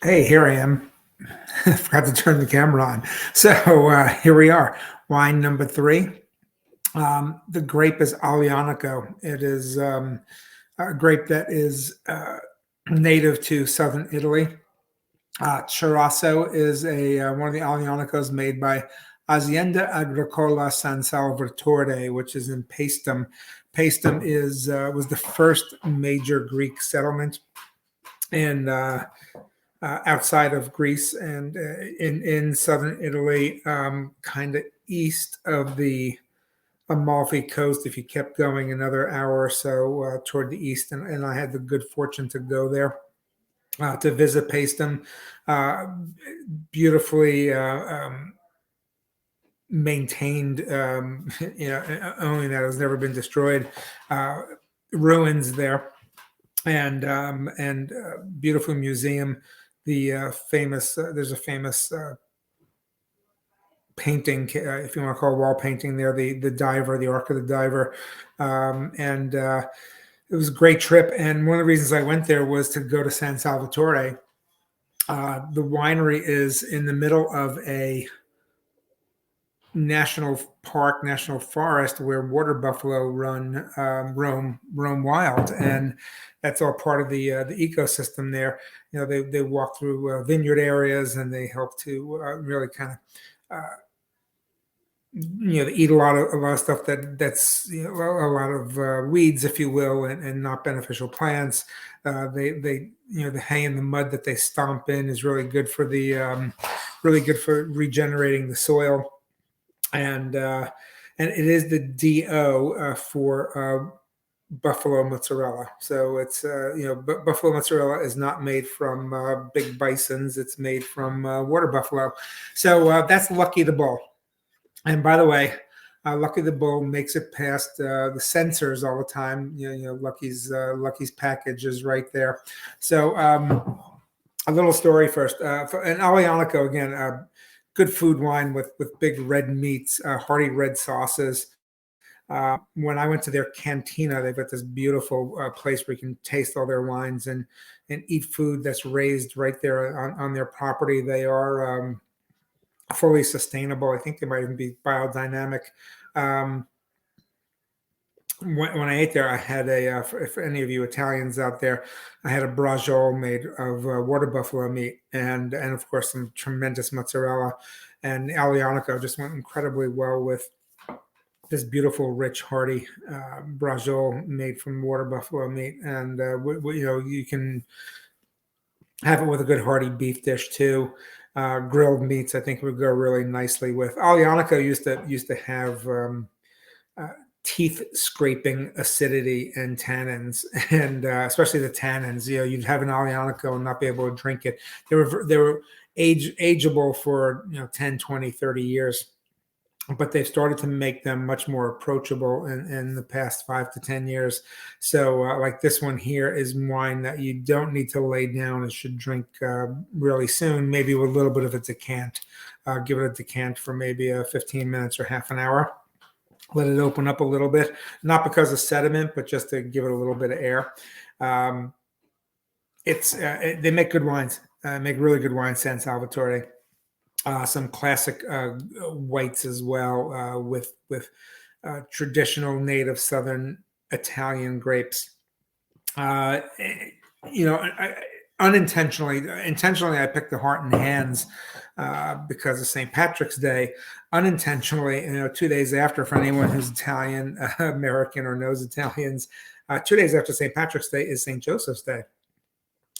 Hey, here I am. I forgot to turn the camera on. So here we are. Wine number three. The grape is Aglianico. It is a grape that is native to southern Italy. Ceraso is a one of the Aglianicos made by Azienda Agricola San Salvatore, which is in Paestum. Paestum is was the first major Greek settlement in outside of Greece and in southern Italy, kind of east of the Amalfi Coast. If you kept going another hour or so toward the east, and I had the good fortune to go there to visit Paestum, uh, beautifully maintained. Only that has never been destroyed. Uh, Ruins there and beautiful museum. The famous there's a famous painting, if you want to call a wall painting there, the diver, the Ark of the Diver, and it was a great trip. And one of the reasons I went there was to go to San Salvatore. The winery is in the middle of a national park, national forest where water buffalo roam wild, and that's all part of the ecosystem there. They walk through vineyard areas, and they help to really kind of they eat a lot of stuff that's a lot of weeds, if you will, and not beneficial plants. They the hay and the mud that they stomp in is really good for regenerating the soil, and it is the DO for buffalo mozzarella. So it's buffalo mozzarella is not made from big bisons; it's made from water buffalo. So that's Lucky the Bull. And by the way, Lucky the Bull makes it past the sensors all the time. Lucky's package is right there. So a little story first. And Aglianico again, good food wine with big red meats, hearty red sauces. When I went to their cantina, they've got this beautiful place where you can taste all their wines and eat food that's raised right there on their property. They are fully sustainable. I think they might even be biodynamic. Um, when I ate there, I had for any of you Italians out there, I had a braciole made of water buffalo meat and of course some tremendous mozzarella. And Aglianico just went incredibly well with this beautiful, rich, hearty braciole made from water buffalo meat. And you can have it with a good hearty beef dish too. Grilled meats, I think, would go really nicely with. Aglianico used to have uh, teeth scraping acidity and tannins, and especially the tannins. You'd have an Aglianico and not be able to drink it. They were ageable for 10, 20, 30 years, but they've started to make them much more approachable in the past 5 to 10 years. So, like this one here is wine that you don't need to lay down and should drink really soon, maybe with a little bit of a decant. Give it a decant for maybe 15 minutes or half an hour. Let it open up a little bit, not because of sediment, but just to give it a little bit of air. Um, they make good wines, make really good wines, San Salvatore. Some classic whites as well, with traditional native Southern Italian grapes. Uh, you know, intentionally, I picked the Heart and Hands because of St. Patrick's Day. Unintentionally, 2 days after, for anyone who's Italian, American, or knows Italians, 2 days after St. Patrick's Day is St. Joseph's Day.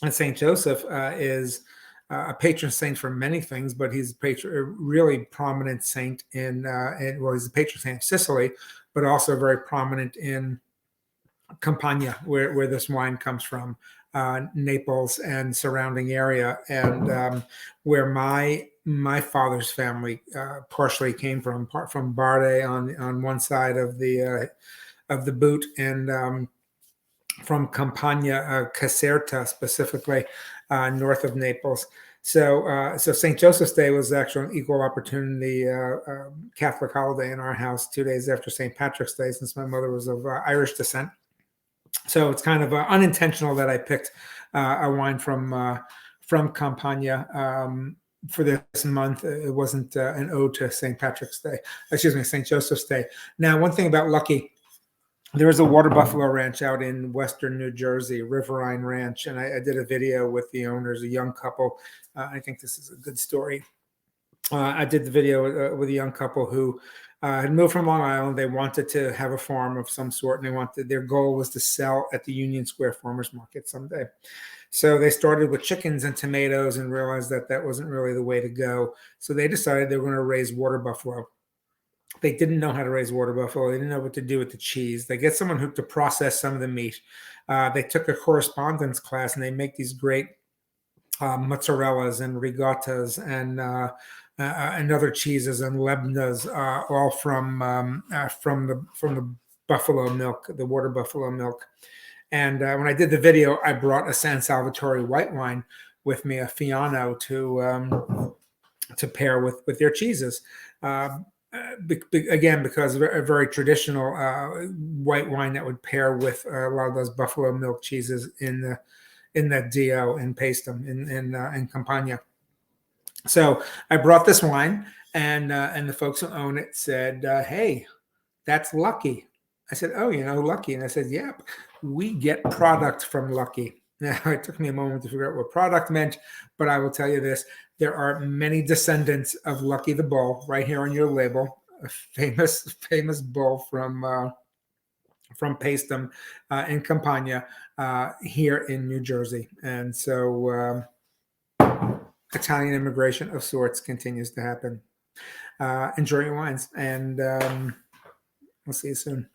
And St. Joseph is a patron saint for many things, but he's a really prominent saint well, he's a patron saint of Sicily, but also very prominent in Campania, where this wine comes from, Naples and surrounding area, and where my father's family partially came from Barde on one side of the boot, and from Campania, Caserta specifically, north of Naples. So St. Joseph's Day was actually an equal opportunity Catholic holiday in our house 2 days after St. Patrick's Day, since my mother was of Irish descent. So it's kind of unintentional that I picked a wine from Campania for this month. It wasn't an ode to St. Patrick's Day, excuse me, St. Joseph's Day. Now, one thing about Lucky, there is a water buffalo ranch out in western New Jersey, Riverine Ranch, and I did a video with the owners, a young couple. I think this is a good story. I did the video with a young couple who had moved from Long Island. They wanted to have a farm of some sort, and their goal was to sell at the Union Square Farmers Market someday. So they started with chickens and tomatoes and realized that that wasn't really the way to go. So they decided they were going to raise water buffalo. They didn't know how to raise water buffalo. They didn't know what to do with the cheese. They get someone who to process some of the meat. They took a correspondence class, and they make these great mozzarellas and rigattas and other cheeses and lebnas, all from the buffalo milk, the water buffalo milk. And when I did the video, I brought a San Salvatore white wine with me, a Fiano, to pair with their cheeses. Again, because a very traditional white wine that would pair with a lot of those buffalo milk cheeses in that DO in Paestum in Campania. So I brought this wine, and the folks who own it said, "Hey, that's Lucky." I said, "Oh, you know Lucky?" And I said, "Yep, we get product from Lucky." Now, it took me a moment to figure out what product meant, but I will tell you this. There are many descendants of Lucky the Bull right here on your label, a famous bull from Paestum in Campania here in New Jersey. And so Italian immigration of sorts continues to happen. Enjoy your wines, and we'll see you soon.